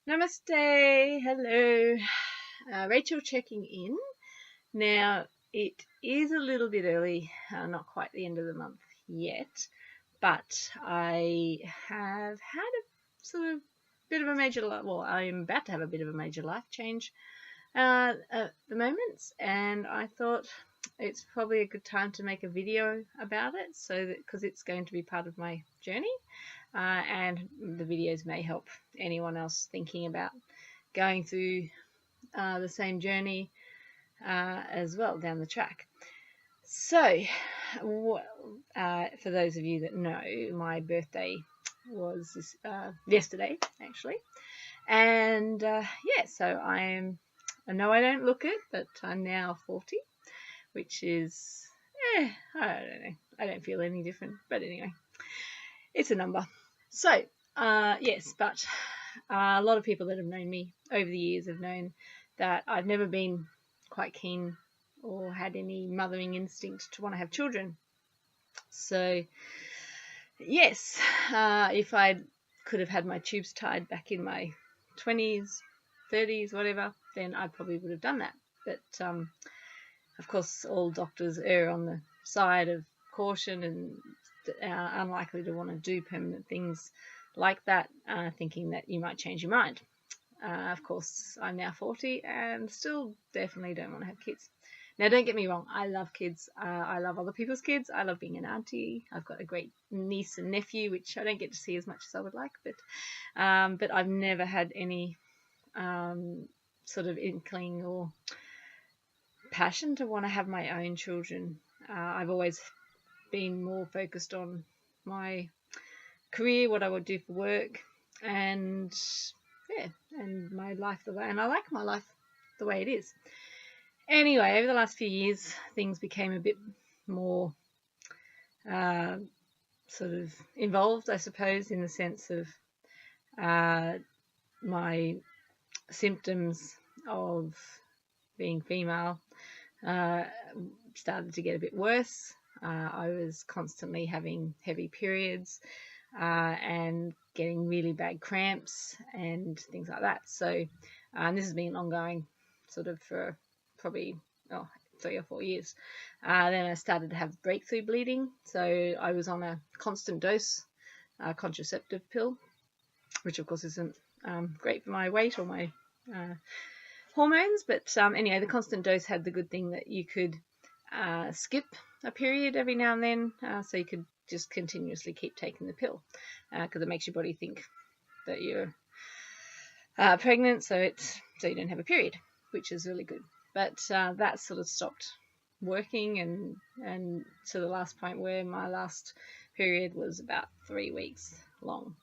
Namaste, hello. Rachel checking in. Now, it is a little bit early, not quite the end of the month yet, but I have had a sort of bit of a major, well, I am about to have a bit of a major life change at the moment, and I thought it's probably a good time to make a video about it, so that because it's going to be part of my journey, and the videos may help anyone else thinking about going through the same journey as well down the track. So, for those of you that know, my birthday was yesterday, actually, and so I know I don't look it, but I'm now 40, which is, I don't know, I don't feel any different, but anyway, it's a number. So, yes, but a lot of people that have known me over the years have known that I've never been quite keen or had any mothering instinct to want to have children. So, yes, if I could have had my tubes tied back in my 20s, 30s, whatever, then I probably would have done that. But, of course, all doctors err on the side of caution and are unlikely to want to do permanent things like that, thinking that you might change your mind. Of course, I'm now 40 and still definitely don't want to have kids. Now, don't get me wrong, I love kids. I love other people's kids. I love being an auntie. I've got a great niece and nephew, which I don't get to see as much as I would like, but I've never had any sort of inkling or passion to want to have my own children. I've always been more focused on my career, what I would do for work, and my life the way, and I like my life the way it is. Anyway, over the last few years, things became a bit more sort of involved, I suppose, in the sense of my symptoms of being female started to get a bit worse. I was constantly having heavy periods and getting really bad cramps and things like that. So this has been ongoing sort of for probably 3 or 4 years. Then I started to have breakthrough bleeding. So I was on a constant dose contraceptive pill, which of course isn't great for my weight or my hormones. But anyway, the constant dose had the good thing that you could skip a period every now and then, so you could just continuously keep taking the pill because it makes your body think that you're pregnant, so you don't have a period, which is really good. But that sort of stopped working, and to the last point where my last period was about 3 weeks long,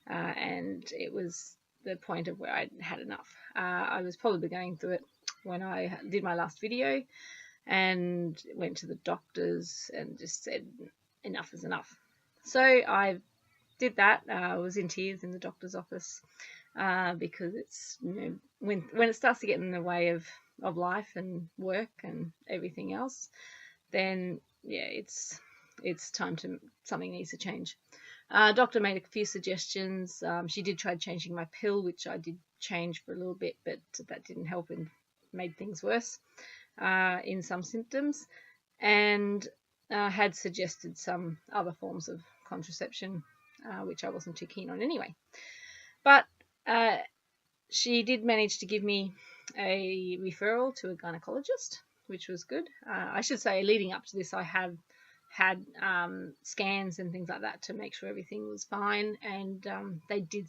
and it was the point of where I had enough. I was probably going through it when I did my last video and went to the doctors and just said enough is enough. So I did that. I was in tears in the doctor's office because it's, when it starts to get in the way of life and work and everything else, then yeah, it's time to, something needs to change. Doctor made a few suggestions. She did try changing my pill, which I did change for a little bit, but that didn't help and made things worse in some symptoms, and had suggested some other forms of contraception, which I wasn't too keen on anyway. But she did manage to give me a referral to a gynecologist, which was good. I should say, leading up to this, I have had scans and things like that to make sure everything was fine, and they did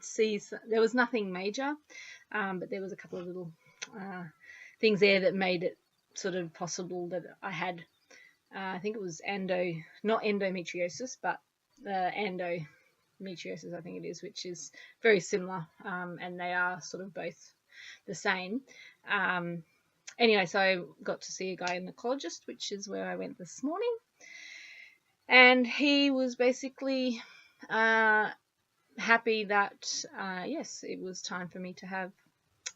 see there was nothing major, but there was a couple of little things there that made it sort of possible that I had, I think it was not endometriosis, but endometriosis, I think it is, which is very similar, and they are sort of both the same. Anyway, so I got to see a gynecologist, which is where I went this morning, and he was basically happy that yes, it was time for me to have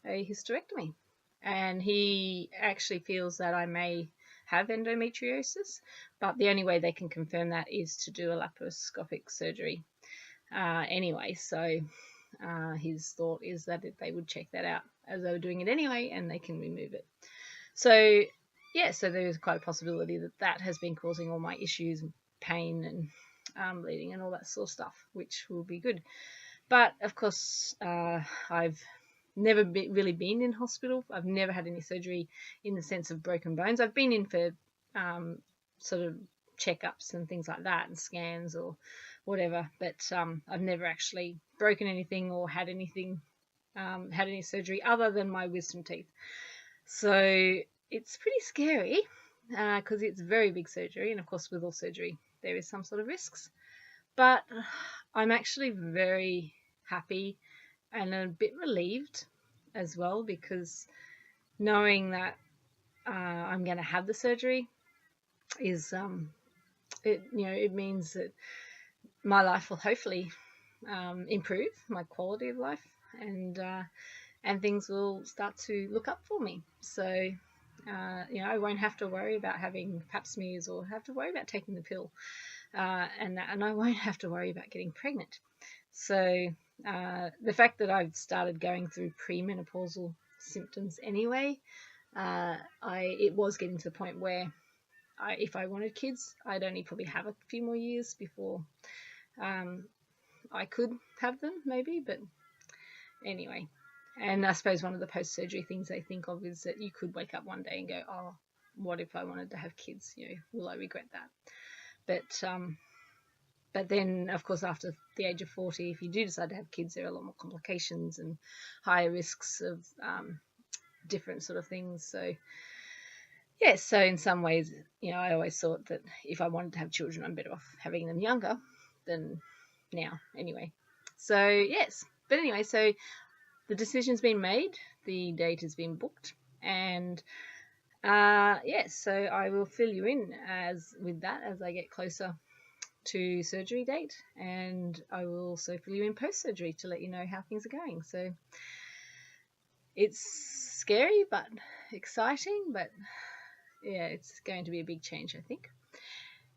a hysterectomy, and he actually feels that I may have endometriosis, but the only way they can confirm that is to do a laparoscopic surgery anyway. So his thought is that they would check that out as they were doing it anyway, and they can remove it. So yeah, so there is quite a possibility that that has been causing all my issues, pain and bleeding and all that sort of stuff, which will be good. But of course, I've never really been in hospital. I've never had any surgery in the sense of broken bones. I've been in for sort of checkups and things like that, and scans or whatever, but I've never actually broken anything or had anything, had any surgery other than my wisdom teeth. So it's pretty scary because it's very big surgery, and of course with all surgery there is some sort of risks. But I'm actually very happy and a bit relieved as well, because knowing that I'm going to have the surgery is it means that my life will hopefully improve, my quality of life, and things will start to look up for me. So I won't have to worry about having pap smears or have to worry about taking the pill, and I won't have to worry about getting pregnant. So the fact that I've started going through premenopausal symptoms anyway, it was getting to the point where if I wanted kids, I'd only probably have a few more years before I could have them, maybe. But anyway, and I suppose one of the post-surgery things I think of is that you could wake up one day and go, oh, what if I wanted to have kids? Will I regret that? But then, of course, after the age of 40, if you do decide to have kids, there are a lot more complications and higher risks of different sort of things. So, yes, so in some ways, I always thought that if I wanted to have children, I'm better off having them younger than now, anyway. So, yes. But anyway, so the decision's been made, the date has been booked, and yes, so I will fill you in with that as I get closer to surgery date, and I will also fill you in post-surgery to let you know how things are going. So it's scary but exciting, but yeah, it's going to be a big change, I think.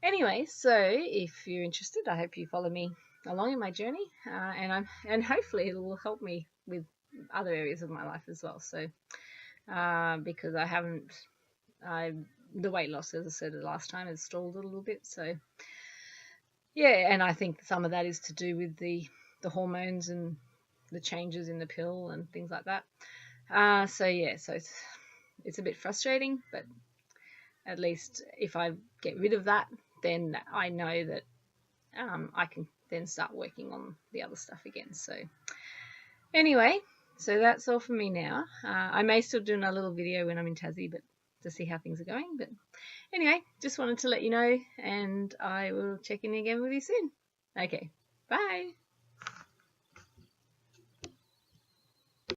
Anyway, so if you're interested, I hope you follow me along in my journey, and hopefully it will help me with other areas of my life as well. So because the weight loss, as I said the last time, has stalled a little bit. So yeah, and I think some of that is to do with the hormones and the changes in the pill and things like that. So yeah, so it's a bit frustrating, but at least if I get rid of that, then I know that I can then start working on the other stuff again. So anyway, so that's all for me now. I may still do another little video when I'm in Tassie, but to see how things are going. But anyway, just wanted to let you know, and I will check in again with you soon. Okay, bye.